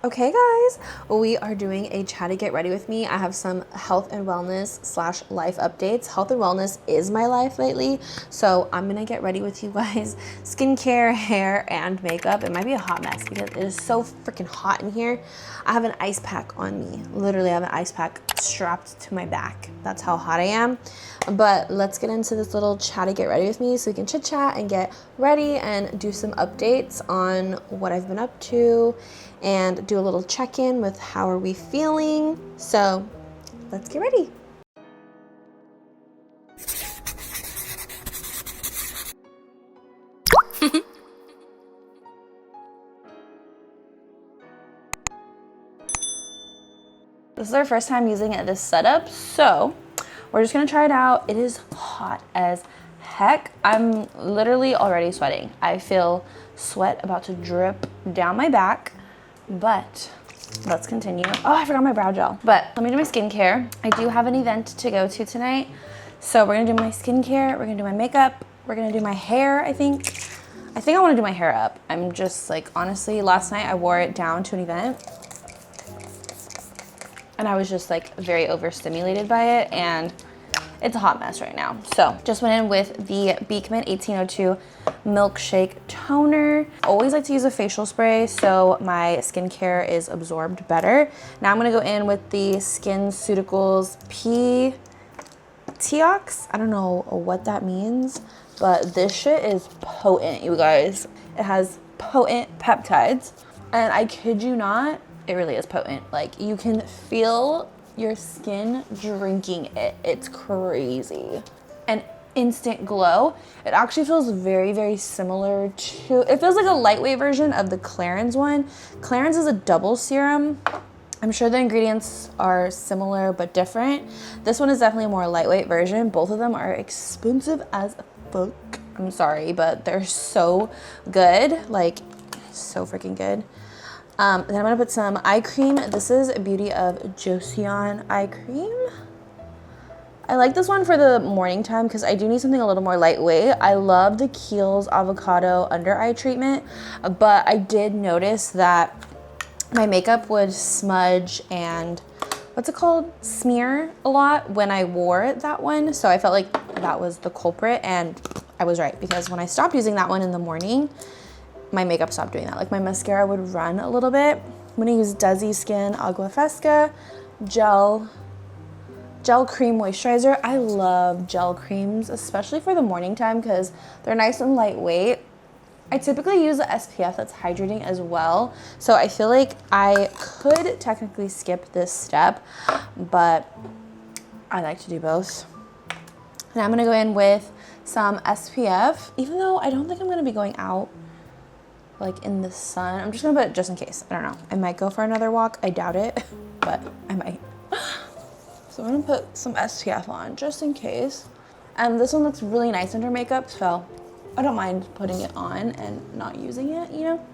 Okay guys, we are doing a Chatty Get Ready with me. I have some health and wellness / life updates. Health and wellness is my life lately, so I'm gonna get ready with you guys. Skincare, hair, and makeup. It might be a hot mess because it is so freaking hot in here. I have an ice pack on me. Literally, I have an ice pack strapped to my back. That's how hot I am. But let's get into this little Chatty Get Ready with me so we can chit chat and get ready and do some updates on what I've been up to and do a little check-in with how are we feeling. So let's get ready. This is our first time using this setup, so we're just gonna try it out. It is hot as heck. I'm literally already sweating. I feel sweat about to drip down my back, but let's continue. Oh, I forgot my brow gel. But let me do my skincare. I do have an event to go to tonight, so we're gonna do my skincare, we're gonna do my makeup, we're gonna do my hair, I think I wanna do my hair up. I'm just like, honestly, last night I wore it down to an event, and I was just like very overstimulated by it, and it's a hot mess right now. So just went in with the Beekman 1802 Milkshake Toner. Always like to use a facial spray so my skincare is absorbed better. Now I'm gonna go in with the SkinCeuticals P-Tiox. I don't know what that means, but this shit is potent, you guys. It has potent peptides, and I kid you not, it really is potent. Like, you can feel your skin drinking it. It's crazy. An instant glow. It actually feels very, very similar to, it feels like a lightweight version of the Clarins one. Clarins is a double serum. I'm sure the ingredients are similar but different. This one is definitely a more lightweight version. Both of them are expensive as fuck. I'm sorry, but they're so good. Like, so freaking good. Then I'm gonna put some eye cream. This is Beauty of Joseon eye cream. I like this one for the morning time because I do need something a little more lightweight. I love the Kiehl's avocado under eye treatment, but I did notice that my makeup would smudge and what's it called? Smear a lot when I wore that one. So I felt like that was the culprit, and I was right, because when I stopped using that one in the morning, my makeup stopped doing that. Like, my mascara would run a little bit. I'm gonna use Desi Skin Agua Fresca gel cream moisturizer. I love gel creams, especially for the morning time, because they're nice and lightweight. I typically use a SPF that's hydrating as well, so I feel like I could technically skip this step, but I like to do both. And I'm gonna go in with some SPF, even though I don't think I'm gonna be going out like in the sun. I'm just gonna put it just in case. I don't know. I might go for another walk. I doubt it, but I might. So I'm gonna put some SPF on just in case. And this one looks really nice under makeup, so I don't mind putting it on and not using it, you know?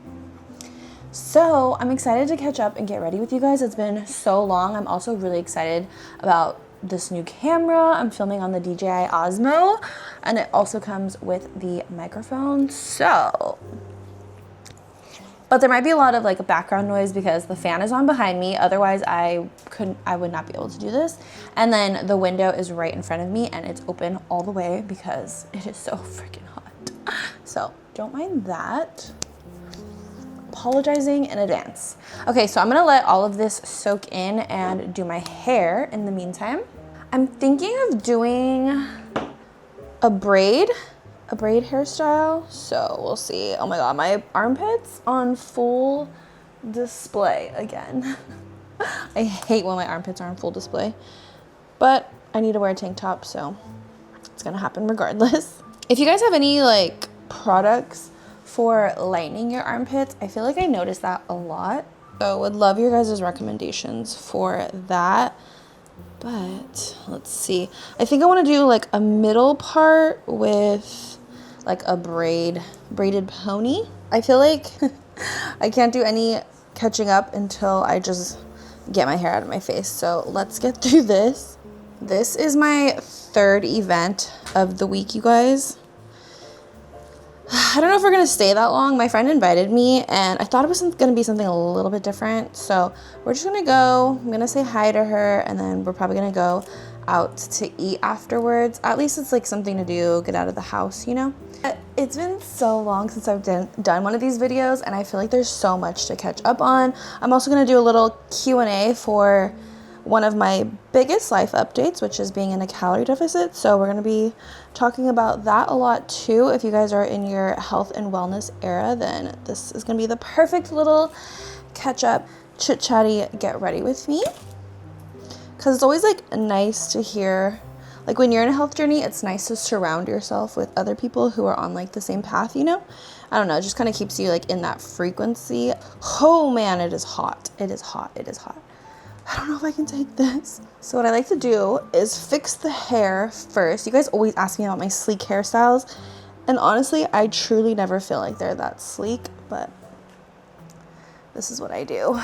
So I'm excited to catch up and get ready with you guys. It's been so long. I'm also really excited about this new camera. I'm filming on the DJI Osmo, and it also comes with the microphone. So, but there might be a lot of like background noise because the fan is on behind me. Otherwise, I would not be able to do this. And then the window is right in front of me, and it's open all the way because it is so freaking hot. So don't mind that. Apologizing in advance. Okay, so I'm gonna let all of this soak in and do my hair in the meantime. I'm thinking of doing a braid hairstyle, so we'll see. Oh my god, my armpits on full display again. I hate when my armpits are on full display, but I need to wear a tank top, so it's gonna happen regardless. If you guys have any like products for lightening your armpits, I feel like I noticed that a lot, so would love your guys' recommendations for that. But let's see, I think I want to do like a middle part with like a braided pony. I feel like I can't do any catching up until I just get my hair out of my face. So let's get through this. This is my third event of the week, you guys. I don't know if we're gonna stay that long. My friend invited me and I thought it was gonna be something a little bit different. So we're just gonna go, I'm gonna say hi to her, and then we're probably gonna go out to eat afterwards. At least it's like something to do, get out of the house, you know? It's been so long since I've done one of these videos, and I feel like there's so much to catch up on. I'm also gonna do a little Q&A for one of my biggest life updates, which is being in a calorie deficit. So we're gonna be talking about that a lot too. If you guys are in your health and wellness era, then this is gonna be the perfect little catch up, chit chatty, get ready with me. Cause it's always like nice to hear, like when you're in a health journey, it's nice to surround yourself with other people who are on like the same path, you know? I don't know, it just kind of keeps you like in that frequency. Oh man, it is hot. It is hot, it is hot. I don't know if I can take this. So what I like to do is fix the hair first. You guys always ask me about my sleek hairstyles. And honestly, I truly never feel like they're that sleek, but this is what I do.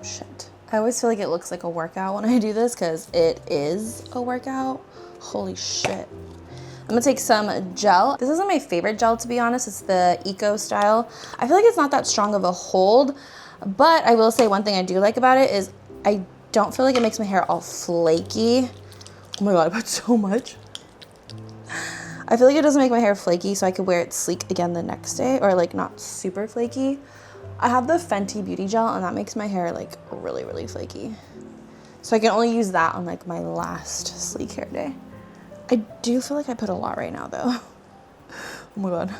Shit. I always feel like it looks like a workout when I do this because it is a workout. Holy shit. I'm gonna take some gel. This isn't my favorite gel, to be honest. It's the Eco Style. I feel like it's not that strong of a hold. But I will say one thing I do like about it is I don't feel like it makes my hair all flaky. Oh my God, I put so much. I feel like it doesn't make my hair flaky, so I could wear it sleek again the next day, or like not super flaky. I have the Fenty Beauty Gel, and that makes my hair like really, really flaky. So I can only use that on like my last sleek hair day. I do feel like I put a lot right now though. Oh my God.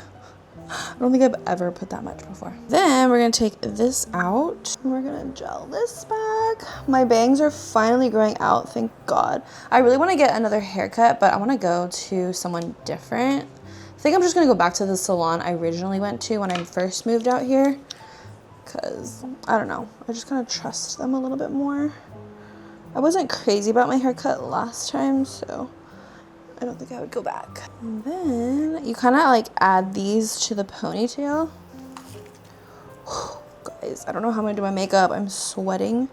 I don't think I've ever put that much before. Then we're gonna take this out. We're gonna gel this back. My bangs are finally growing out, thank God. I really wanna get another haircut, but I wanna go to someone different. I think I'm just gonna go back to the salon I originally went to when I first moved out here. Cause, I don't know, I just kind of trust them a little bit more. I wasn't crazy about my haircut last time, so I don't think I would go back. And then you kind of like add these to the ponytail. Guys, I don't know how I'm gonna do my makeup. I'm sweating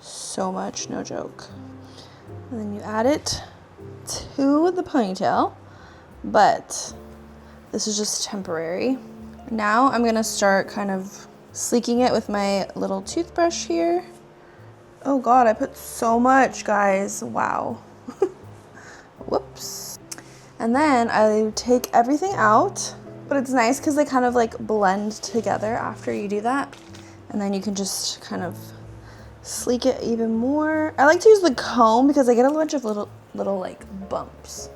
so much, no joke. And then you add it to the ponytail, but this is just temporary. Now I'm gonna start kind of sleeking it with my little toothbrush here. Oh God, I put so much, guys, wow. Whoops. And then I take everything out, but it's nice because they kind of like blend together after you do that. And then you can just kind of sleek it even more. I like to use the comb because I get a bunch of little like bumps.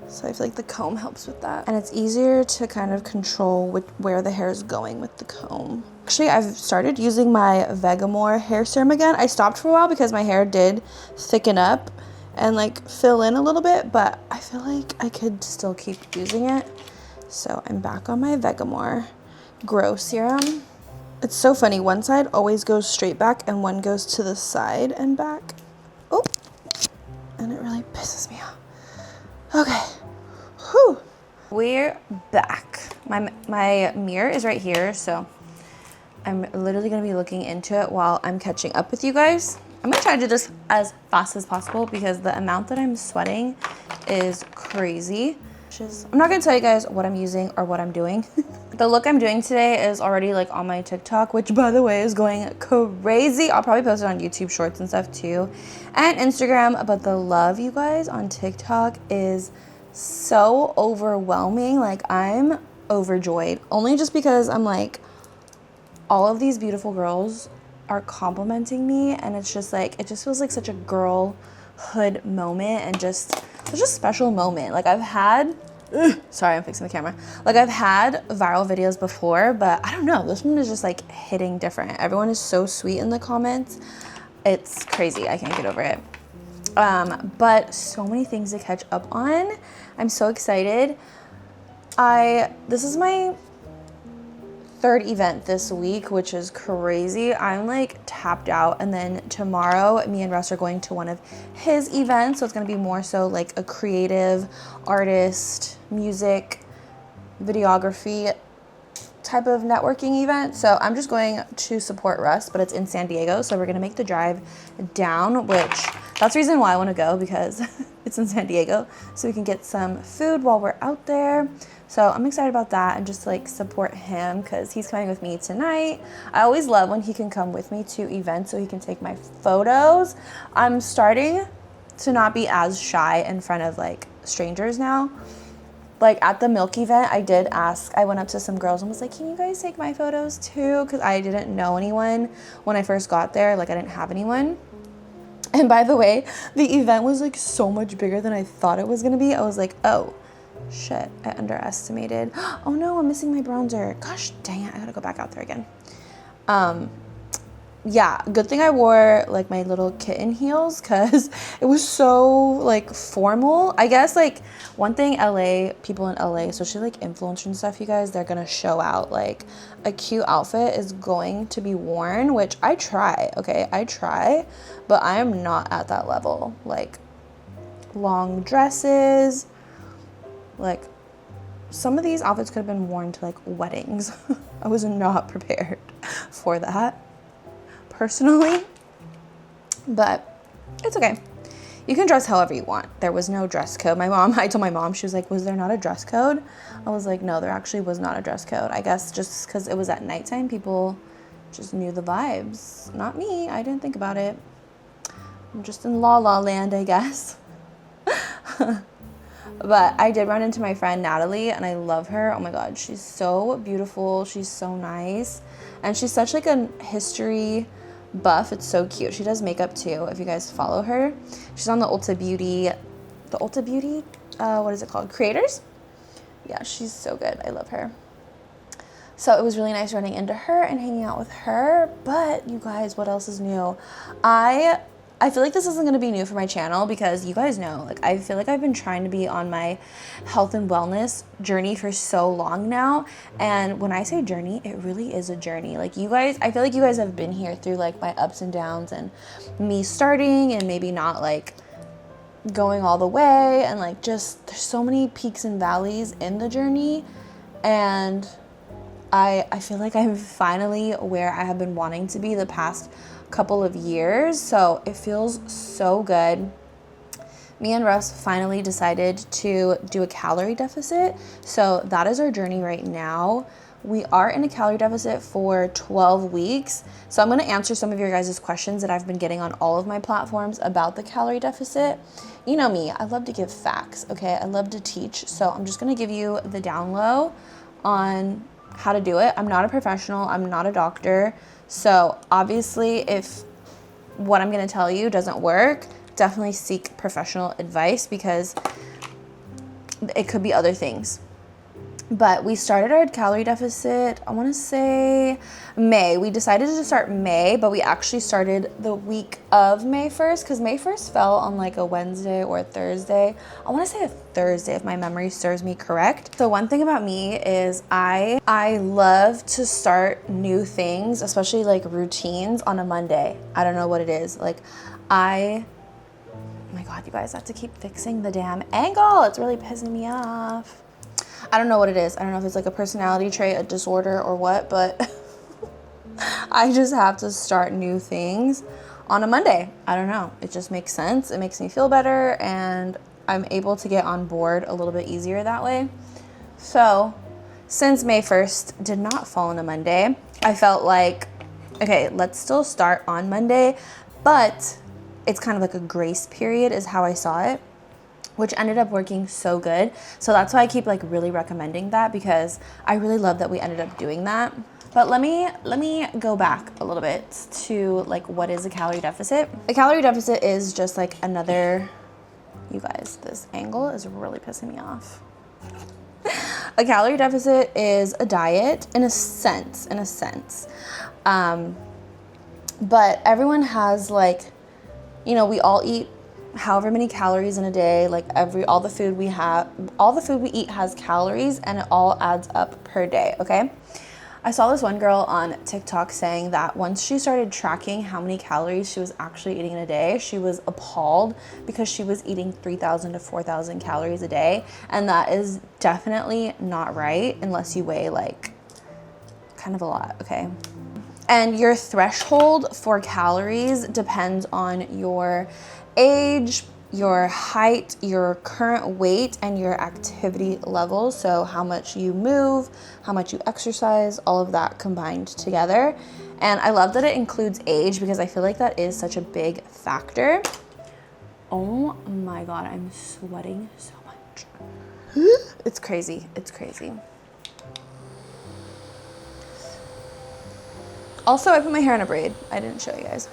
So I feel like the comb helps with that. And it's easier to kind of control where the hair is going with the comb. Actually, I've started using my Vegamore hair serum again. I stopped for a while because my hair did thicken up and like fill in a little bit, but I feel like I could still keep using it. So I'm back on my Vegamore Grow Serum. It's so funny, one side always goes straight back and one goes to the side and back. Oh, and it really pisses me off. Okay, whew. We're back. My mirror is right here, so I'm literally gonna be looking into it while I'm catching up with you guys. I'm gonna try to do this as fast as possible because the amount that I'm sweating is crazy. I'm not gonna tell you guys what I'm using or what I'm doing. The look I'm doing today is already like on my TikTok, which by the way is going crazy. I'll probably post it on YouTube Shorts and stuff too, and Instagram, but the love, you guys, on TikTok is so overwhelming. Like I'm overjoyed, only just because I'm like, all of these beautiful girls are complimenting me, and it's just like, it just feels like such a girlhood moment and just such a special moment. Like I've had, sorry, I'm fixing the camera. Like I've had viral videos before, but I don't know, this one is just like hitting different. Everyone is so sweet in the comments. It's crazy, I can't get over it. But so many things to catch up on. I'm so excited. This is my third event this week, which is crazy. I'm like tapped out, and then tomorrow me and Russ are going to one of his events, so it's gonna be more so like a creative artist, music, videography type of networking event. So I'm just going to support Russ, but it's in San Diego, so we're gonna make the drive down, which that's the reason why I want to go, because It's in San Diego, so we can get some food while we're out there. So I'm excited about that and just like support him because he's coming with me tonight. I always love when he can come with me to events so he can take my photos. I'm starting to not be as shy in front of like strangers now. Like at the milk event, I did ask, I went up to some girls and was like, can you guys take my photos too? Because I didn't know anyone when I first got there. Like I didn't have anyone. And by the way, the event was like so much bigger than I thought it was gonna be. I was like, oh shit, I underestimated. Oh no, I'm missing my bronzer. Gosh dang it, I gotta go back out there again. Yeah, good thing I wore like my little kitten heels because it was so like formal. I guess like one thing people in LA, especially like influencers and stuff, you guys, they're gonna show out like a cute outfit is going to be worn, which I try, okay? I try, but I am not at that level. Like long dresses, like some of these outfits could have been worn to like weddings. I was not prepared for that. Personally, but it's okay. You can dress however you want. There was no dress code. I told my mom, she was like, was there not a dress code? I was like, no, there actually was not a dress code. I guess just because it was at nighttime, people just knew the vibes. Not me, I didn't think about it. I'm just in la la land, I guess. But I did run into my friend Natalie and I love her. Oh my God, she's so beautiful. She's so nice. And she's such like a history buff. It's so cute. She does makeup too, if you guys follow her. She's on the Ulta Beauty, what is it called? Creators? Yeah, she's so good. I love her. So it was really nice running into her and hanging out with her. But you guys, what else is new? I feel like this isn't going to be new for my channel because you guys know, like, I feel like I've been trying to be on my health and wellness journey for so long now. And when I say journey, it really is a journey. Like you guys, I feel like you guys have been here through like my ups and downs and me starting and maybe not like going all the way. And like just, there's so many peaks and valleys in the journey. And I feel like I'm finally where I have been wanting to be the past couple of years, so it feels so good. Me and Russ finally decided to do a calorie deficit, so that is our journey right now. We are in a calorie deficit for 12 weeks, so I'm going to answer some of your guys' questions that I've been getting on all of my platforms about the calorie deficit. You know me, I love to give facts, okay? I love to teach, so I'm just going to give you the down low on how to do it. I'm not a professional, I'm not a doctor. So obviously if what I'm going to tell you doesn't work, definitely seek professional advice because it could be other things. But we started our calorie deficit, I want to say May. We decided to start May, but we actually started the week of May 1st because May 1st fell on like a Wednesday or a Thursday. I want to say a Thursday if my memory serves me correct. So one thing about me is I love to start new things, especially like routines on a Monday. I don't know what it is. Like oh my God, you guys have to keep fixing the damn angle. It's really pissing me off. I don't know what it is. I don't know if it's like a personality trait, a disorder or what, but I just have to start new things on a Monday. I don't know. It just makes sense. It makes me feel better and I'm able to get on board a little bit easier that way. So since May 1st did not fall on a Monday, I felt like, okay, let's still start on Monday, but it's kind of like a grace period is how I saw it, which ended up working so good. So that's why I keep like really recommending that because I really love that we ended up doing that. But let me go back a little bit to like what is a calorie deficit. A calorie deficit is just like another, you guys, this angle is really pissing me off. A calorie deficit is a diet in a sense. But everyone has like, you know, we all eat however many calories in a day, like all the food we eat has calories and it all adds up per day, okay? I saw this one girl on TikTok saying that once she started tracking how many calories she was actually eating in a day, she was appalled because she was eating 3,000 to 4,000 calories a day. And that is definitely not right unless you weigh like kind of a lot, okay? And your threshold for calories depends on your age, your height, your current weight, and your activity level. So how much you move, how much you exercise, all of that combined together. And I love that it includes age because I feel like that is such a big factor. Oh my God, I'm sweating so much. It's crazy, it's crazy. Also, I put my hair in a braid. I didn't show you guys.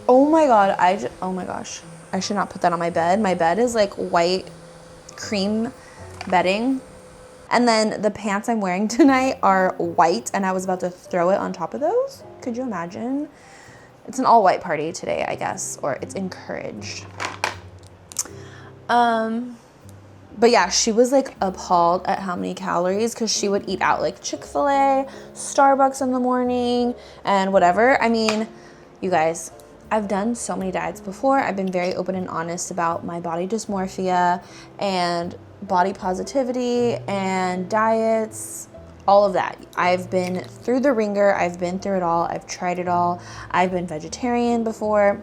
Oh my God, oh my gosh. I should not put that on my bed. My bed is like white cream bedding. And then the pants I'm wearing tonight are white and I was about to throw it on top of those. Could you imagine? It's an all white party today, I guess, or it's encouraged. But yeah, she was like appalled at how many calories because she would eat out like Chick-fil-A, Starbucks in the morning and whatever. I mean, you guys, I've done so many diets before. I've been very open and honest about my body dysmorphia and body positivity and diets, all of that. I've been through the ringer. I've been through it all. I've tried it all. I've been vegetarian before.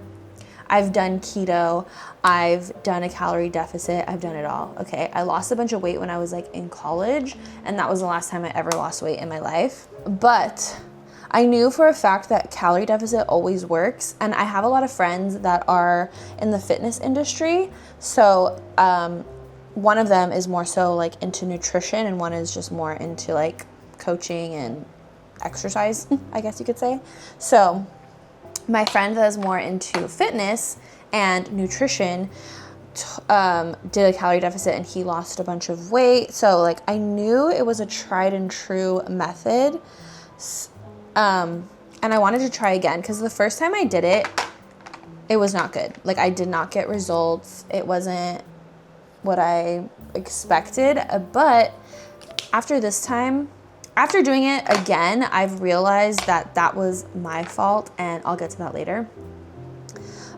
I've done keto. I've done a calorie deficit. I've done it all, okay? I lost a bunch of weight when I was like in college, and that was the last time I ever lost weight in my life. But I knew for a fact that calorie deficit always works, and I have a lot of friends that are in the fitness industry. So one of them is more so like into nutrition, and one is just more into like coaching and exercise, I guess you could say. So my friend that is more into fitness and nutrition did a calorie deficit and he lost a bunch of weight. So like I knew it was a tried and true method. And I wanted to try again because the first time I did it, it was not good. Like I did not get results. It wasn't what I expected. But after this time, after doing it again, I've realized that that was my fault, and I'll get to that later.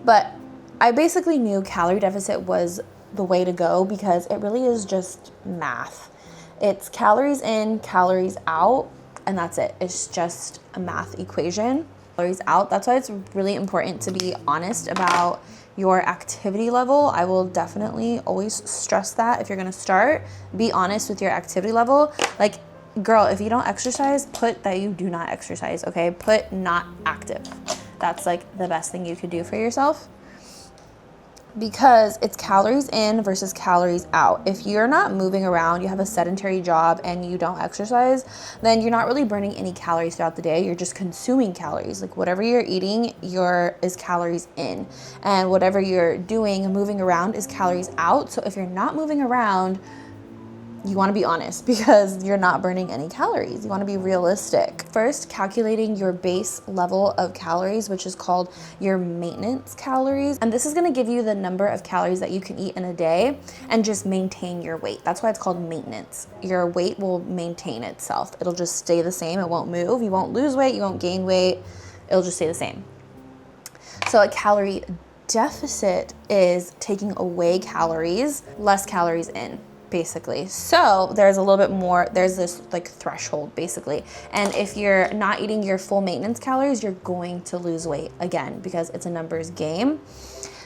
But I basically knew calorie deficit was the way to go because it really is just math. It's calories in, calories out, and that's it. It's just a math equation. Calories out. That's why it's really important to be honest about your activity level. I will definitely always stress that if you're gonna start, be honest with your activity level. Like, girl, if you don't exercise, put that you do not exercise, okay? Put not active. That's like the best thing you could do for yourself because it's calories in versus calories out. If you're not moving around, you have a sedentary job and you don't exercise, then you're not really burning any calories throughout the day. You're just consuming calories. Like whatever you're eating, is calories in, and whatever you're doing, moving around, is calories out. So if you're not moving around, you want to be honest because you're not burning any calories. You want to be realistic. First, calculating your base level of calories, which is called your maintenance calories. And this is going to give you the number of calories that you can eat in a day and just maintain your weight. That's why it's called maintenance. Your weight will maintain itself. It'll just stay the same. It won't move. You won't lose weight. You won't gain weight. It'll just stay the same. So a calorie deficit is taking away calories, less calories in, basically. So there's a little bit more, there's this like threshold basically. And if you're not eating your full maintenance calories, you're going to lose weight again because it's a numbers game.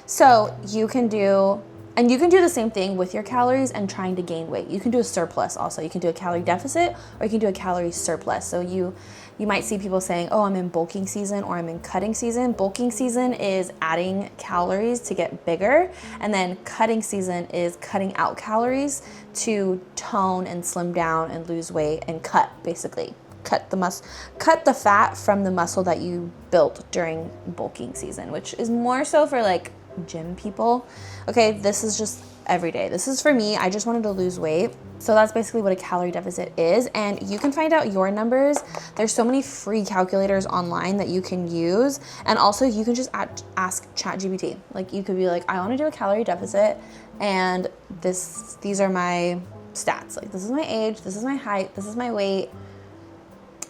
So you can do the same thing with your calories and trying to gain weight. You can do a surplus also. You can do a calorie deficit or you can do a calorie surplus. So you might see people saying, oh, I'm in bulking season or I'm in cutting season. Bulking season is adding calories to get bigger. And then cutting season is cutting out calories to tone and slim down and lose weight and cut, basically. Cut the fat from the muscle that you built during bulking season, which is more so for like gym people. Okay, this is just every day. This is for me. I just wanted to lose weight. So that's basically what a calorie deficit is. And you can find out your numbers. There's so many free calculators online that you can use. And also you can just ask ChatGPT. Like you could be like, I want to do a calorie deficit and these are my stats. Like this is my age, this is my height, this is my weight.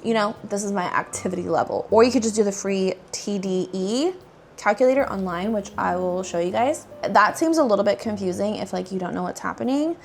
You know, this is my activity level. Or you could just do the free TDE calculator online, which I will show you guys. That seems a little bit confusing if like you don't know what's happening,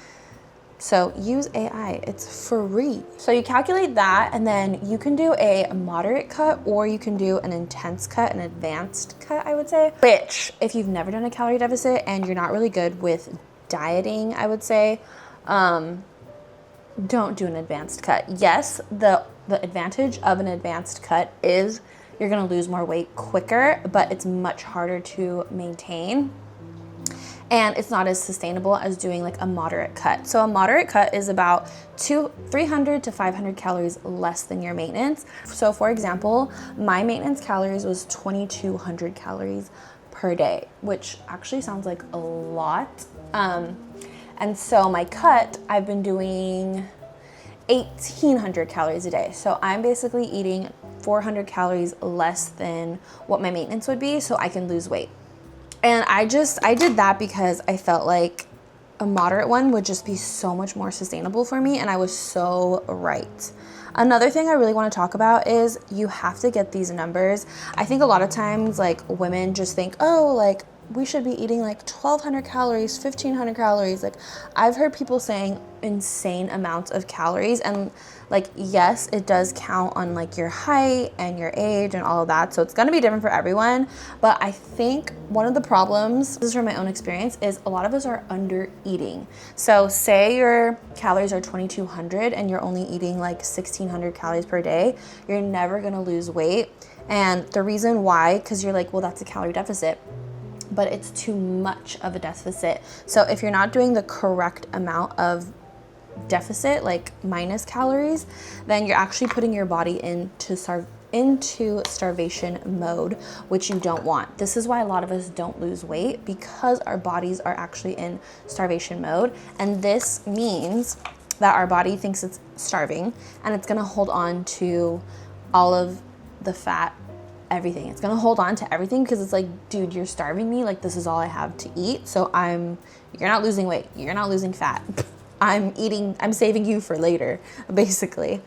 So use AI, it's free. So you calculate that, and then you can do a moderate cut, or you can do an intense cut, an advanced cut, I would say. Which, if you've never done a calorie deficit and you're not really good with dieting, I would say, don't do an advanced cut. Yes, the advantage of an advanced cut is you're gonna lose more weight quicker, but it's much harder to maintain. And it's not as sustainable as doing like a moderate cut. So a moderate cut is about 300 to 500 calories less than your maintenance. So for example, my maintenance calories was 2,200 calories per day, which actually sounds like a lot. And so my cut, I've been doing 1,800 calories a day. So I'm basically eating 400 calories less than what my maintenance would be, so I can lose weight. And I did that because I felt like a moderate one would just be so much more sustainable for me, and I was so right. Another thing I really want to talk about is you have to get these numbers. I think a lot of times like women just think, oh, like we should be eating like 1,200 calories, 1,500 calories. Like I've heard people saying insane amounts of calories, and like, yes, it does count on like your height and your age and all of that. So it's gonna be different for everyone. But I think one of the problems, this is from my own experience, is a lot of us are under eating. So say your calories are 2,200 and you're only eating like 1,600 calories per day, you're never gonna lose weight. And the reason why, because you're like, well, that's a calorie deficit. But it's too much of a deficit. So if you're not doing the correct amount of deficit, like minus calories, then you're actually putting your body into starvation mode, which you don't want. This is why a lot of us don't lose weight, because our bodies are actually in starvation mode. And this means that our body thinks it's starving, and it's gonna hold on to all of the fat, everything. It's gonna hold on to everything because it's like, dude, you're starving me. Like, this is all I have to eat. So you're not losing weight. You're not losing fat. I'm saving you for later, basically.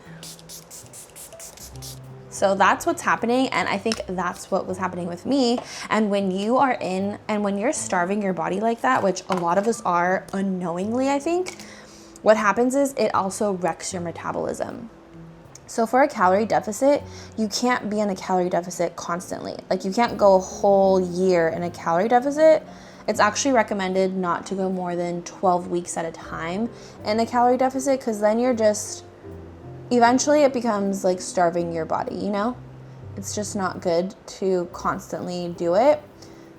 So that's what's happening. And I think that's what was happening with me. And when when you're starving your body like that, which a lot of us are unknowingly, I think, what happens is it also wrecks your metabolism. So for a calorie deficit, you can't be in a calorie deficit constantly. Like you can't go a whole year in a calorie deficit. It's actually recommended not to go more than 12 weeks at a time in a calorie deficit, because then eventually it becomes like starving your body, you know? It's just not good to constantly do it.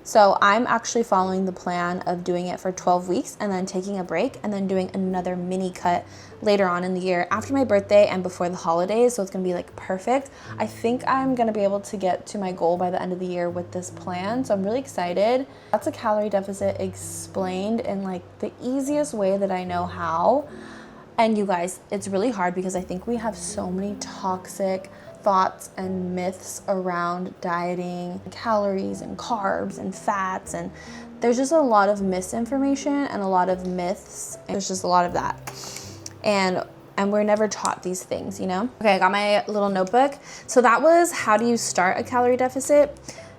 So I'm actually following the plan of doing it for 12 weeks and then taking a break and then doing another mini cut later on in the year after my birthday and before the holidays. So it's gonna be like perfect. I think I'm gonna be able to get to my goal by the end of the year with this plan. So I'm really excited. That's a calorie deficit explained in like the easiest way that I know how. And you guys, it's really hard because I think we have so many toxic thoughts and myths around dieting, calories and carbs and fats, and there's just a lot of misinformation and a lot of myths. There's just a lot of that, and we're never taught these things, you know? Okay, I got my little notebook. So that was how do you start a calorie deficit.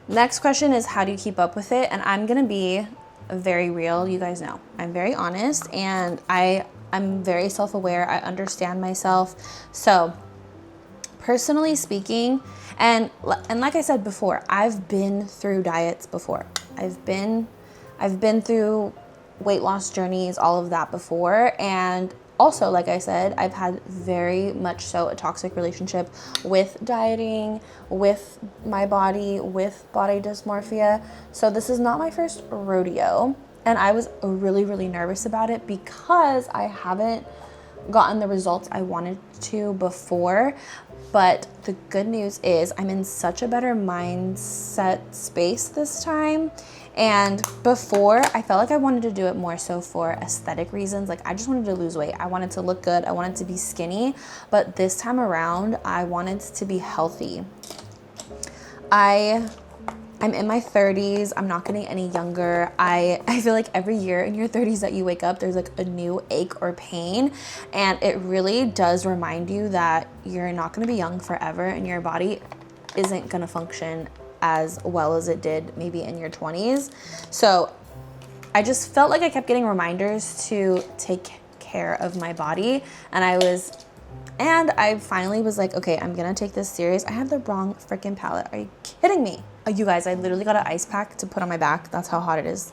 Next question is how do you keep up with it? And I'm gonna be very real. You guys know I'm very honest, and I'm very self-aware. I understand myself. So personally speaking, and like I said before, I've been through diets before. I've been through weight loss journeys, all of that before. And also, like I said, I've had very much so a toxic relationship with dieting, with my body, with body dysmorphia. So this is not my first rodeo. And I was really, really nervous about it because I haven't gotten the results I wanted to before. But the good news is I'm in such a better mindset space this time. And before, I felt like I wanted to do it more so for aesthetic reasons. Like I just wanted to lose weight. I wanted to look good. I wanted to be skinny. But this time around, I wanted to be healthy. I'm in my 30s. I'm not getting any younger. I feel like every year in your 30s that you wake up, there's like a new ache or pain. And it really does remind you that you're not gonna be young forever and your body isn't gonna function as well as it did maybe in your 20s. So I just felt like I kept getting reminders to take care of my body. And I finally was like, okay, I'm gonna take this serious. I had the wrong freaking palette. Are you kidding me? Oh, you guys, I literally got an ice pack to put on my back. That's how hot it is.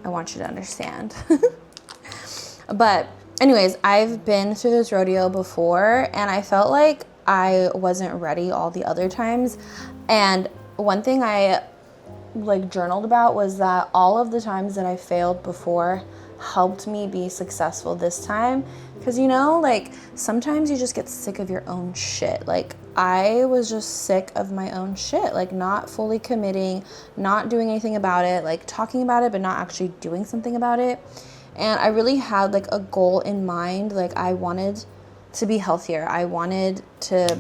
I want you to understand. But anyways, I've been through this rodeo before and I felt like I wasn't ready all the other times. And one thing I like journaled about was that all of the times that I failed before helped me be successful this time. Because you know, like sometimes you just get sick of your own shit. Like I was just sick of my own shit, like not fully committing, not doing anything about it, like talking about it but not actually doing something about it. And I really had like a goal in mind. Like I wanted to be healthier. I wanted to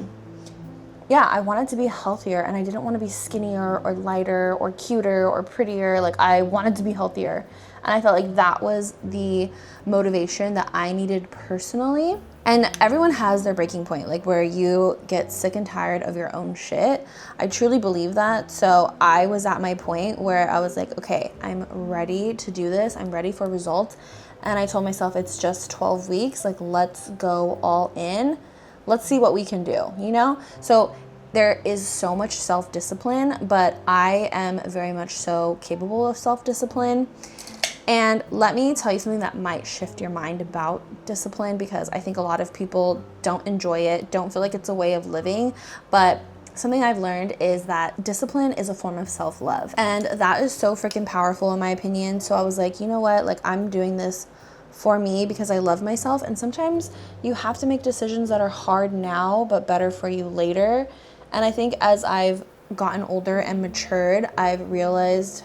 be healthier, and I didn't want to be skinnier or lighter or cuter or prettier. Like I wanted to be healthier. And I felt like that was the motivation that I needed personally. And everyone has their breaking point, like where you get sick and tired of your own shit. I truly believe that. So I was at my point where I was like, okay, I'm ready to do this. I'm ready for results. And I told myself it's just 12 weeks. Like, let's go all in. Let's see what we can do, you know? So there is so much self-discipline, but I am very much so capable of self-discipline. And let me tell you something that might shift your mind about discipline, because I think a lot of people don't enjoy it, don't feel like it's a way of living. But something I've learned is that discipline is a form of self-love. And that is so freaking powerful in my opinion. So I was like, you know what? Like I'm doing this for me because I love myself. And sometimes you have to make decisions that are hard now, but better for you later. And I think as I've gotten older and matured, I've realized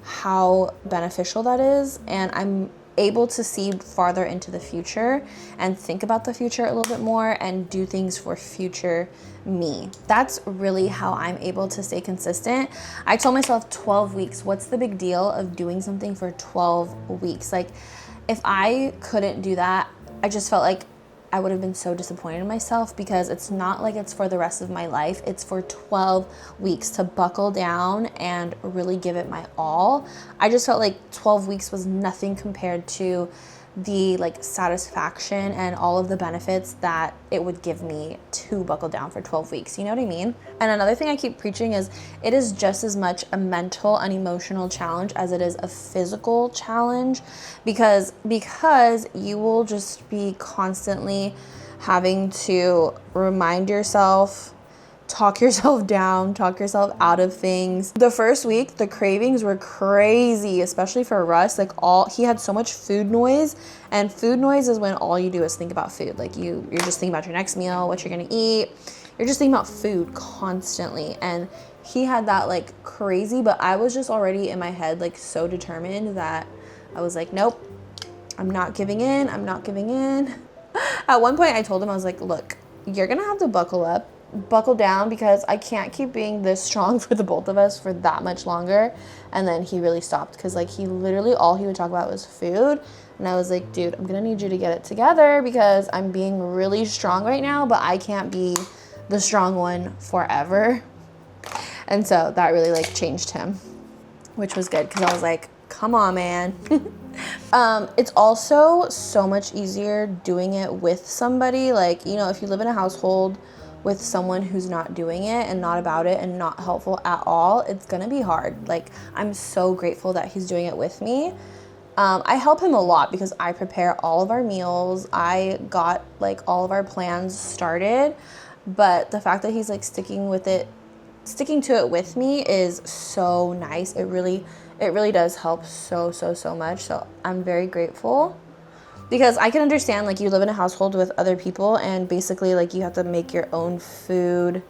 how beneficial that is, and I'm able to see farther into the future and think about the future a little bit more and do things for future me. That's really how I'm able to stay consistent. I told myself 12 weeks. What's the big deal of doing something for 12 weeks? Like if I couldn't do that, I just felt like I would have been so disappointed in myself, because it's not like it's for the rest of my life. It's for 12 weeks to buckle down and really give it my all. I just felt like 12 weeks was nothing compared to the like satisfaction and all of the benefits that it would give me to buckle down for 12 weeks. You know what I mean? And another thing I keep preaching is it is just as much a mental and emotional challenge as it is a physical challenge, because you will just be constantly having to remind yourself, talk yourself down, talk yourself out of things. The first week, the cravings were crazy, especially for Russ. Like he had so much food noise, and food noise is when all you do is think about food. Like you're just thinking about your next meal, what you're gonna eat. You're just thinking about food constantly. And he had that like crazy, but I was just already in my head like so determined that I was like, nope, I'm not giving in. I'm not giving in. At one point I told him, I was like, look, you're gonna have to buckle down, because I can't keep being this strong for the both of us for that much longer. And then he really stopped, because like he literally all he would talk about was food. And I was like, dude, I'm gonna need you to get it together, because I'm being really strong right now, but I can't be the strong one forever. And so that really like changed him, which was good, because I was like, come on, man. It's also so much easier doing it with somebody. Like, you know, if you live in a household with someone who's not doing it and not about it and not helpful at all, it's gonna be hard. Like, I'm so grateful that he's doing it with me. I help him a lot because I prepare all of our meals. I got like all of our plans started, but the fact that he's like sticking to it with me is so nice. It really does help so much. So I'm very grateful. Because I can understand, like, you live in a household with other people and basically, like, you have to make your own food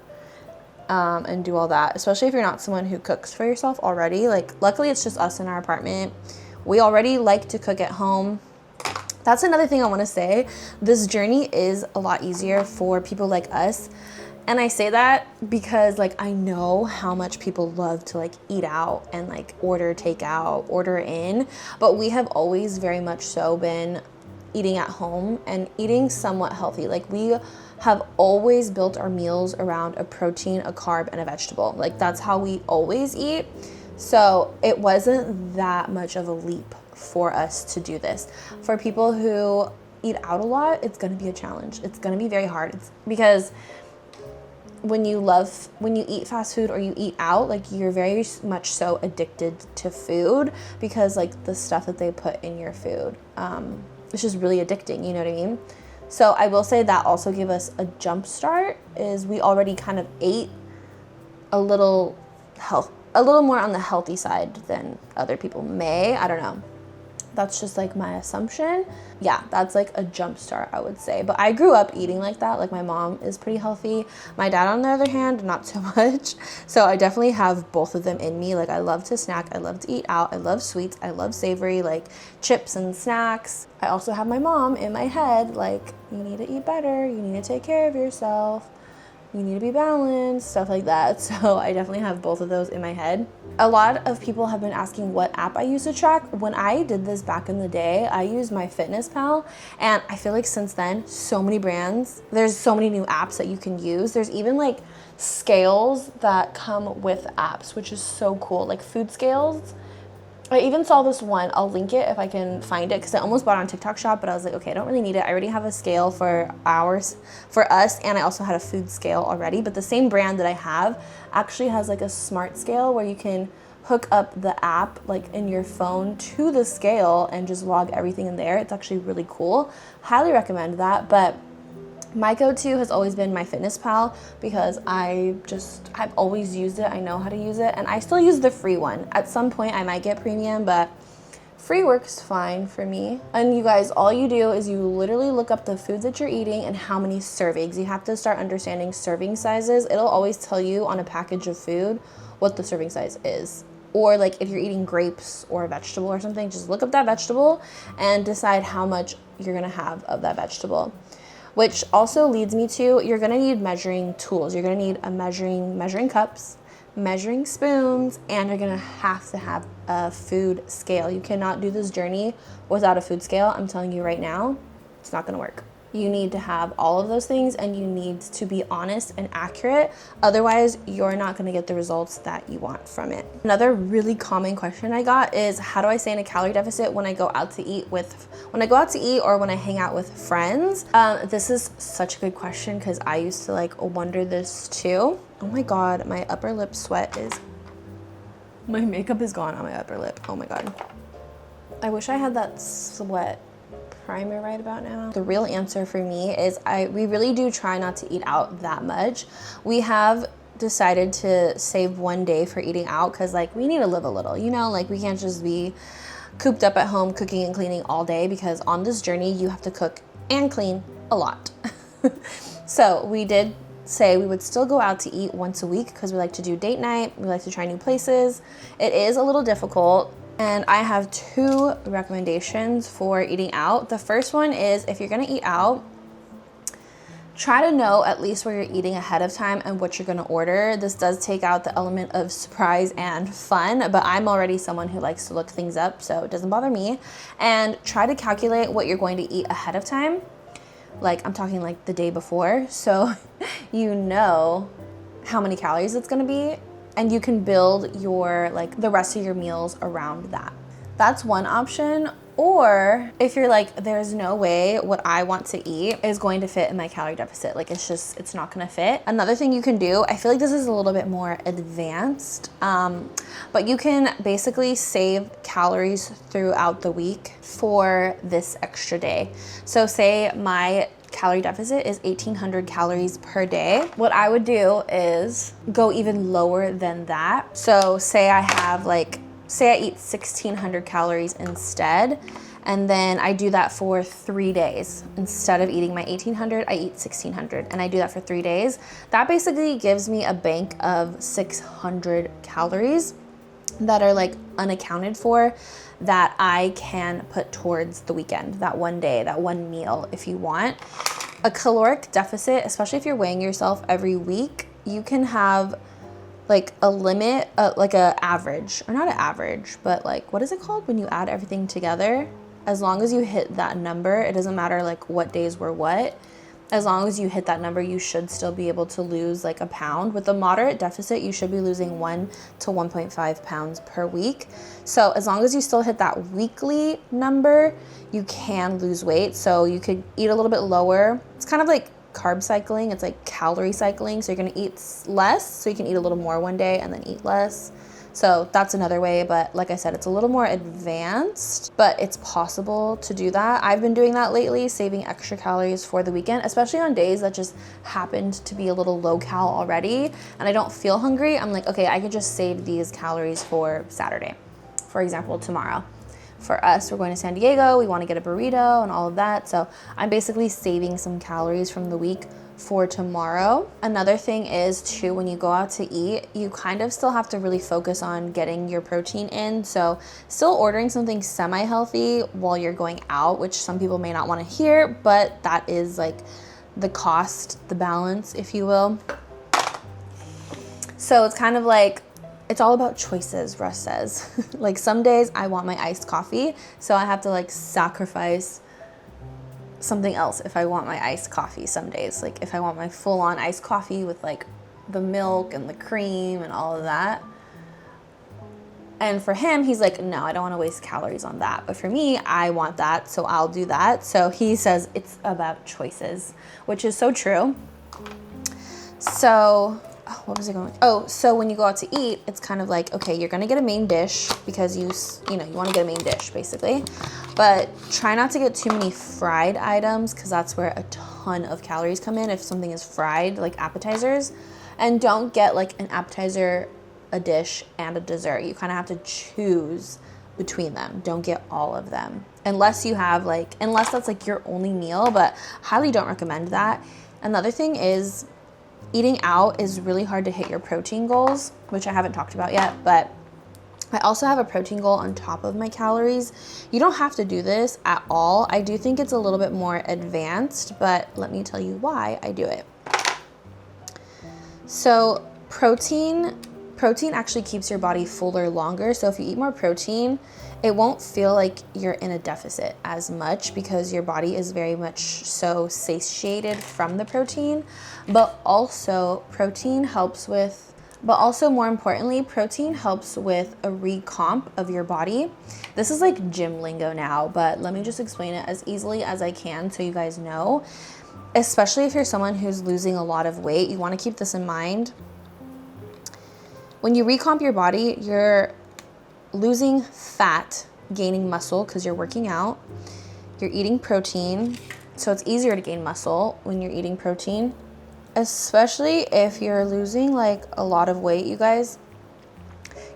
and do all that. Especially if you're not someone who cooks for yourself already. Like, luckily, it's just us in our apartment. We already like to cook at home. That's another thing I want to say. This journey is a lot easier for people like us. And I say that because, like, I know how much people love to, like, eat out and, like, order takeout, order in. But we have always very much so been eating at home and eating somewhat healthy. Like, we have always built our meals around a protein, a carb, and a vegetable. Like, that's how we always eat. So it wasn't that much of a leap for us to do this. For people who eat out a lot, it's gonna be a challenge. It's gonna be very hard. It's because when you eat fast food or you eat out, like you're very much so addicted to food because like the stuff that they put in your food, it's just really addicting, you know what I mean? So I will say that also gave us a jump start, is we already kind of ate a little more on the healthy side than other people may. I don't know. That's just like my assumption. Yeah, that's like a jump start, I would say. But I grew up eating like that. Like my mom is pretty healthy. My dad, on the other hand, not so much. So I definitely have both of them in me. Like I love to snack. I love to eat out. I love sweets. I love savory, like chips and snacks. I also have my mom in my head, like, you need to eat better. You need to take care of yourself. You need to be balanced, stuff like that. So I definitely have both of those in my head. A lot of people have been asking what app I use to track. When I did this back in the day, I used MyFitnessPal, and I feel like since then, so many brands, there's so many new apps that you can use. There's even like scales that come with apps, which is so cool, like food scales. I even saw this one, I'll link it if I can find it, because I almost bought it on TikTok Shop, but I was like, okay, I don't really need it. I already have a scale for us, and I also had a food scale already, but the same brand that I have actually has like a smart scale where you can hook up the app like in your phone to the scale and just log everything in there. It's actually really cool. Highly recommend that. But my go-to has always been MyFitnessPal because I've always used it. I know how to use it, and I still use the free one. At some point I might get premium, but free works fine for me. And you guys, all you do is you literally look up the foods that you're eating and how many servings. You have to start understanding serving sizes. It'll always tell you on a package of food what the serving size is. Or like if you're eating grapes or a vegetable or something, just look up that vegetable and decide how much you're gonna have of that vegetable. Which also leads me to, you're gonna need measuring tools. You're gonna need a measuring cups, measuring spoons, and you're gonna have to have a food scale. You cannot do this journey without a food scale. I'm telling you right now, it's not gonna work. You need to have all of those things, and you need to be honest and accurate. Otherwise, you're not gonna get the results that you want from it. Another really common question I got is, how do I stay in a calorie deficit when I go out to eat or when I hang out with friends? This is such a good question because I used to like wonder this too. Oh my God, my upper lip my makeup is gone on my upper lip. Oh my God. I wish I had that sweat primer right about now. The real answer for me is we really do try not to eat out that much. We have decided to save one day for eating out because like we need to live a little, you know, like we can't just be cooped up at home cooking and cleaning all day, because on this journey you have to cook and clean a lot. So we did say we would still go out to eat once a week because we like to do date night. We like to try new places. It is a little difficult. And I have 2 recommendations for eating out. The first one is, if you're gonna eat out, try to know at least where you're eating ahead of time and what you're gonna order. This does take out the element of surprise and fun, but I'm already someone who likes to look things up, so it doesn't bother me. And try to calculate what you're going to eat ahead of time. Like, I'm talking like the day before, so you know how many calories it's gonna be, and you can build your the rest of your meals around that. That's one option. Or if you're like, there's no way what I want to eat is going to fit in my calorie deficit, like it's not gonna fit. Another thing you can do, I feel like this is a little bit more advanced, but you can basically save calories throughout the week for this extra day. So say my calorie deficit is 1,800 calories per day. What I would do is go even lower than that. So say I eat 1,600 calories instead, and then I do that for 3 days. Instead of eating my 1,800, I eat 1,600, and I do that for 3 days. That basically gives me a bank of 600 calories that are unaccounted for, that I can put towards the weekend, that one day, that one meal if you want. A caloric deficit, especially if you're weighing yourself every week, you can have a limit, like a average, or not an average, but what is it called when you add everything together? As long as you hit that number, it doesn't matter what days were what, As long as you hit that number, you should still be able to lose like a pound. With a moderate deficit, you should be losing 1 to 1.5 pounds per week. So as long as you still hit that weekly number, you can lose weight. So you could eat a little bit lower. It's kind of like carb cycling. It's like calorie cycling. So you're gonna eat less, so you can eat a little more one day and then eat less. So that's another way, but like I said, it's a little more advanced, but it's possible to do that. I've been doing that lately, saving extra calories for the weekend, especially on days that just happened to be a little low cal already and I don't feel hungry. I'm like, okay, I could just save these calories for Saturday. For example, tomorrow. For us, we're going to San Diego. We want to get a burrito and all of that. So I'm basically saving some calories from the week for tomorrow. Another thing is too, when you go out to eat, you kind of still have to really focus on getting your protein in. So still ordering something semi-healthy while you're going out, which some people may not want to hear, but that is like the cost, the balance, if you will. So it's kind of like, it's all about choices, Russ says. Like some days I want my iced coffee, so I have to like sacrifice something else if I want my iced coffee some days. Like if I want my full-on iced coffee with like the milk and the cream and all of that. And for him, he's like, no, I don't want to waste calories on that. But for me, I want that, so I'll do that. So he says it's about choices, which is so true. So what was I going? Oh, so when you go out to eat, it's kind of like, okay, you're gonna get a main dish because you want to get a main dish basically, but try not to get too many fried items because that's where a ton of calories come in if something is fried, like appetizers. And don't get like an appetizer, a dish, and a dessert. You kind of have to choose between them. Don't get all of them unless you have like, unless that's like your only meal, but highly don't recommend that. Another thing is, eating out is really hard to hit your protein goals, which I haven't talked about yet, but I also have a protein goal on top of my calories. You don't have to do this at all. I do think it's a little bit more advanced, but let me tell you why I do it. So protein actually keeps your body fuller longer. So if you eat more protein, it won't feel like you're in a deficit as much because your body is very much so satiated from the protein. But also more importantly, protein helps with a recomp of your body. This is like gym lingo now, but let me just explain it as easily as I can so you guys know. Especially if you're someone who's losing a lot of weight, you want to keep this in mind. When you recomp your body, you're losing fat, gaining muscle because you're working out. You're eating protein, so it's easier to gain muscle when you're eating protein. Especially if you're losing like a lot of weight, you guys,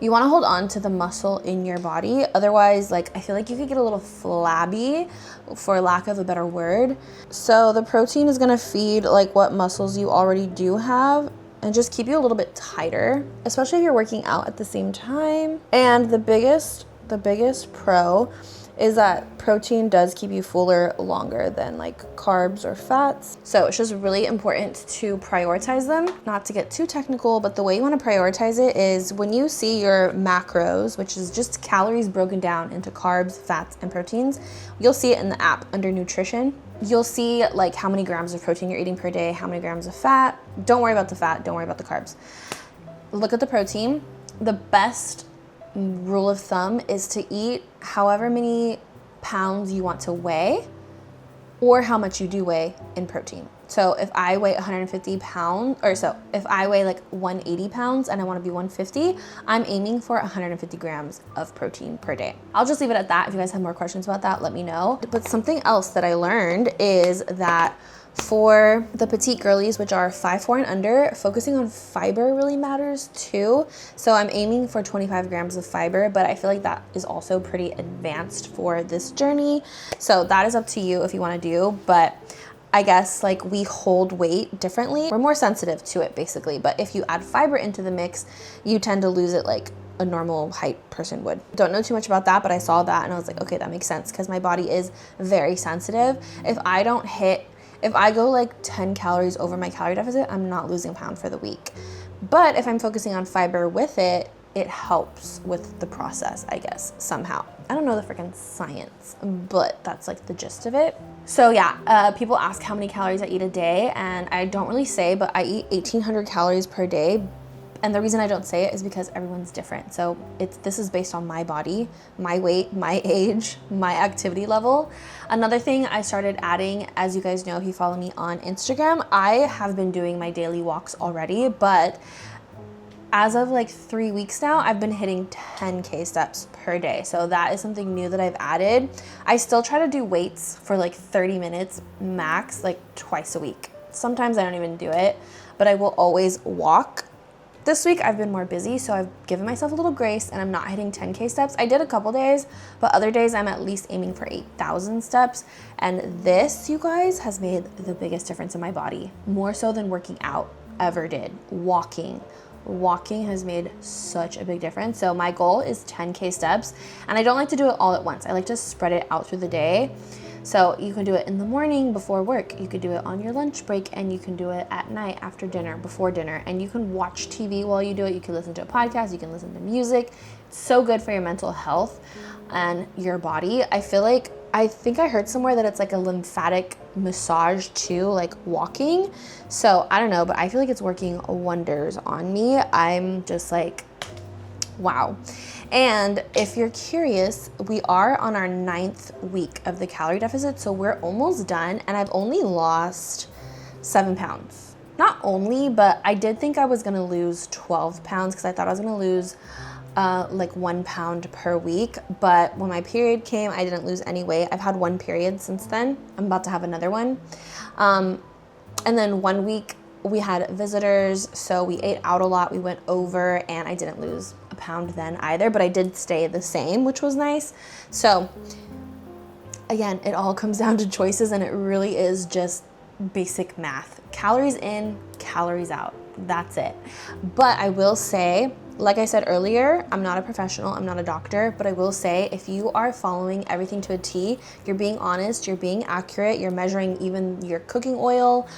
you want to hold on to the muscle in your body. Otherwise, like I feel like you could get a little flabby, for lack of a better word. So the protein is going to feed like what muscles you already do have and just keep you a little bit tighter, especially if you're working out at the same time. And the biggest pro is that protein does keep you fuller longer than like carbs or fats. So it's just really important to prioritize them. Not to get too technical, but the way you want to prioritize it is when you see your macros, which is just calories broken down into carbs, fats, and proteins, you'll see it in the app under nutrition. You'll see like how many grams of protein you're eating per day, how many grams of fat. Don't worry about the fat, don't worry about the carbs. Look at the protein. The best rule of thumb is to eat however many pounds you want to weigh or how much you do weigh in protein. So if I weigh 150 pounds, if I weigh like 180 pounds and I want to be 150, I'm aiming for 150 grams of protein per day. I'll just leave it at that. If you guys have more questions about that, let me know. But something else that I learned is that for the petite girlies, which are 5'4" and under, focusing on fiber really matters too. So I'm aiming for 25 grams of fiber, but I feel like that is also pretty advanced for this journey. So that is up to you if you want to do, but I guess like we hold weight differently. We're more sensitive to it basically, but if you add fiber into the mix, you tend to lose it like a normal height person would. Don't know too much about that, but I saw that and I was like, okay, that makes sense because my body is very sensitive. If I go like 10 calories over my calorie deficit, I'm not losing a pound for the week. But if I'm focusing on fiber with it, it helps with the process, I guess, somehow. I don't know the freaking science, but that's like the gist of it. So yeah, people ask how many calories I eat a day, and I don't really say, but I eat 1,800 calories per day. And the reason I don't say it is because everyone's different. So this is based on my body, my weight, my age, my activity level. Another thing I started adding, as you guys know, if you follow me on Instagram, I have been doing my daily walks already, but as of like 3 weeks now, I've been hitting 10K steps per day. So that is something new that I've added. I still try to do weights for like 30 minutes max, like twice a week. Sometimes I don't even do it, but I will always walk. This week I've been more busy, so I've given myself a little grace and I'm not hitting 10K steps. I did a couple days, but other days I'm at least aiming for 8,000 steps. And this, you guys, has made the biggest difference in my body, more so than working out ever did. Walking has made such a big difference. So my goal is 10K steps, and I don't like to do it all at once. I like to spread it out through the day. So you can do it in the morning before work, you could do it on your lunch break, and you can do it at night after dinner, before dinner, and you can watch TV while you do it. You can listen to a podcast, you can listen to music. It's so good for your mental health and your body. I think I heard somewhere that it's like a lymphatic massage too, like walking. So I don't know, but I feel like it's working wonders on me. I'm just like, wow. And if you're curious, we are on our 9th week of the calorie deficit. So we're almost done, and I've only lost 7 pounds. Not only, but I did think I was gonna lose 12 pounds because I thought I was gonna lose like 1 pound per week. But when my period came, I didn't lose any weight. I've had 1 period since then. I'm about to have another one. And then 1 week we had visitors, so we ate out a lot. We went over, and I didn't lose a pound then either, but I did stay the same, which was nice. So again, it all comes down to choices, and it really is just basic math. Calories in, calories out. That's it. But I will say, like I said earlier, I'm not a professional, I'm not a doctor, but I will say if you are following everything to a T, you're being honest, you're being accurate, you're measuring even your cooking oil,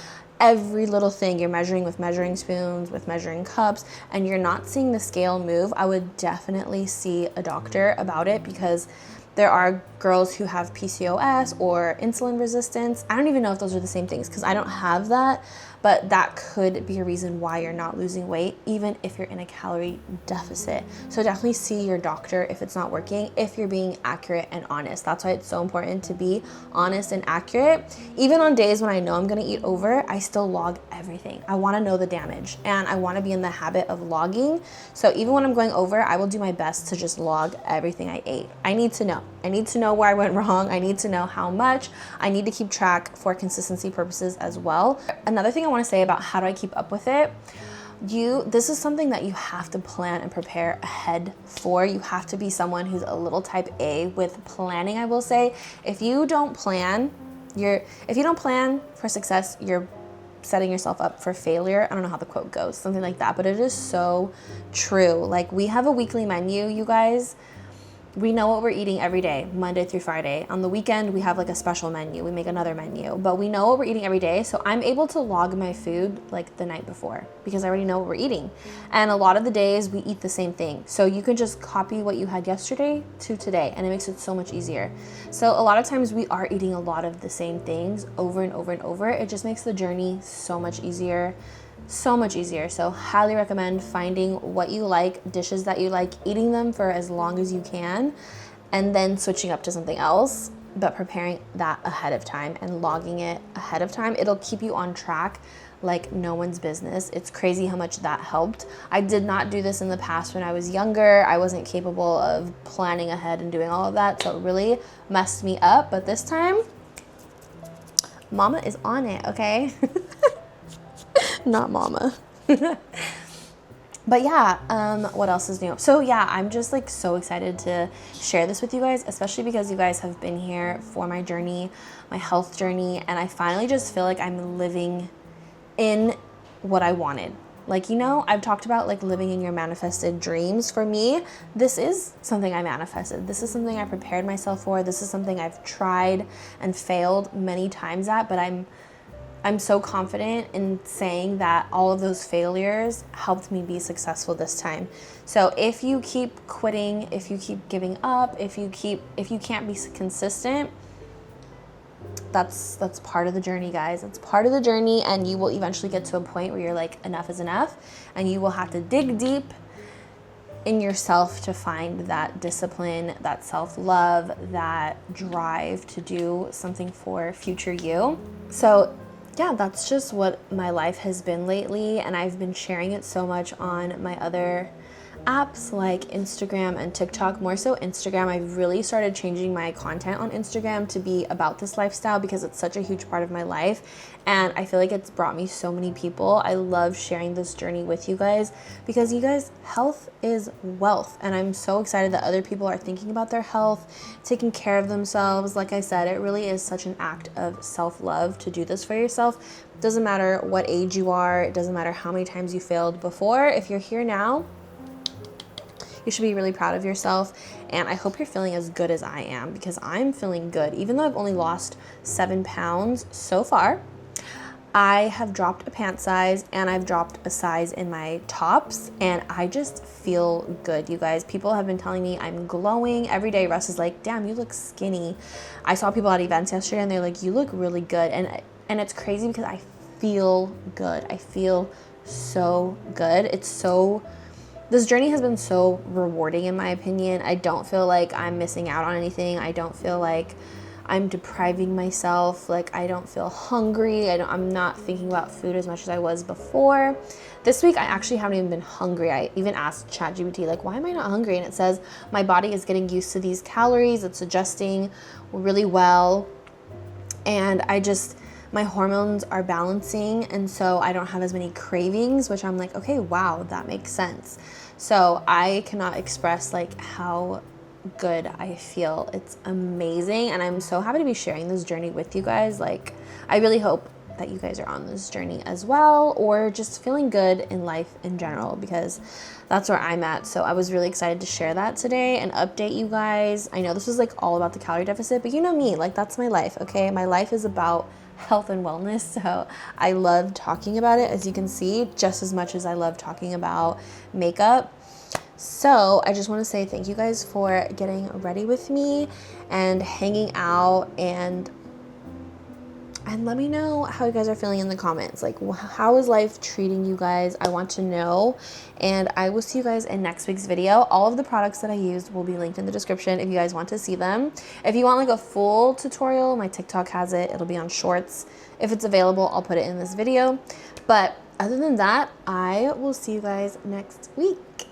every little thing you're measuring with measuring spoons, with measuring cups, and you're not seeing the scale move, I would definitely see a doctor about it, because there are girls who have PCOS or insulin resistance. I don't even know if those are the same things because I don't have that, but that could be a reason why you're not losing weight, even if you're in a calorie deficit. So definitely see your doctor if it's not working, if you're being accurate and honest. That's why it's so important to be honest and accurate. Even on days when I know I'm gonna eat over, I still log everything. I wanna know the damage, and I wanna be in the habit of logging. So even when I'm going over, I will do my best to just log everything I ate. I need to know. I need to know where I went wrong. I need to know how much. I need to keep track for consistency purposes as well. Another thing I want to say about how do I keep up with it, this is something that you have to plan and prepare ahead for. You have to be someone who's a little type A with planning, I will say. If you don't plan for success, you're setting yourself up for failure. I don't know how the quote goes, something like that, but it is so true. Like, we have a weekly menu, you guys. We know what we're eating every day, Monday through Friday. On the weekend, we have like a special menu. We make another menu, but we know what we're eating every day. So I'm able to log my food like the night before because I already know what we're eating. And a lot of the days we eat the same thing. So you can just copy what you had yesterday to today, and it makes it so much easier. So a lot of times we are eating a lot of the same things over and over and over. It just makes the journey so much easier. So much easier. So highly recommend finding what you like, dishes that you like, eating them for as long as you can, and then switching up to something else, but preparing that ahead of time and logging it ahead of time. It'll keep you on track like no one's business. It's crazy how much that helped. I did not do this in the past when I was younger. I wasn't capable of planning ahead and doing all of that, so it really messed me up. But this time, mama is on it, okay? Not mama. But yeah, what else is new? So yeah, I'm just like so excited to share this with you guys, especially because you guys have been here for my journey, my health journey, and I finally just feel like I'm living in what I wanted. Like, you know, I've talked about like living in your manifested dreams. For me, this is something I manifested. This is something I prepared myself for. This is something I've tried and failed many times at, but I'm I'm so confident in saying that all of those failures helped me be successful this time. So if you keep quitting, if you keep giving up, if you can't be consistent, that's part of the journey, guys. It's part of the journey, and you will eventually get to a point where you're like, enough is enough, and you will have to dig deep in yourself to find that discipline, that self-love, that drive to do something for future you. So yeah, that's just what my life has been lately, and I've been sharing it so much on my other apps like Instagram and TikTok. More so Instagram. I've really started changing my content on Instagram to be about this lifestyle because it's such a huge part of my life, and I feel like it's brought me so many people. I love sharing this journey with you guys because you guys, health is wealth, and I'm so excited that other people are thinking about their health, taking care of themselves. Like I said, it really is such an act of self-love to do this for yourself. It doesn't matter what age you are, it doesn't matter how many times you failed before. If you're here now, you should be really proud of yourself, and I hope you're feeling as good as I am, because I'm feeling good. Even though I've only lost 7 pounds so far, I have dropped a pant size and I've dropped a size in my tops, and I just feel good, you guys. People have been telling me I'm glowing every day. Russ is like, damn, you look skinny. I saw people at events yesterday and they're like, you look really good. And it's crazy because I feel good. I feel so good. This journey has been so rewarding in my opinion. I don't feel like I'm missing out on anything. I don't feel like I'm depriving myself. Like, I don't feel hungry. I'm not thinking about food as much as I was before. This week, I actually haven't even been hungry. I even asked ChatGPT, like, why am I not hungry? And it says my body is getting used to these calories. It's adjusting really well. And my hormones are balancing, and so I don't have as many cravings, which I'm like, okay, wow, that makes sense. So I cannot express like how good I feel. It's amazing, and I'm so happy to be sharing this journey with you guys. Like, I really hope that you guys are on this journey as well, or just feeling good in life in general, because that's where I'm at. So I was really excited to share that today and update you guys. I know this was like all about the calorie deficit, but you know me, like, that's my life, okay? My life is about health and wellness, so I love talking about it, as you can see, just as much as I love talking about makeup. So I just want to say thank you guys for getting ready with me and hanging out, and let me know how you guys are feeling in the comments. Like, how is life treating you guys? I want to know, and I will see you guys in next week's video. All of the products that I used will be linked in the description if you guys want to see them. If you want like a full tutorial, my TikTok has it. It'll be on shorts. If it's available, I'll put it in this video. But other than that, I will see you guys next week.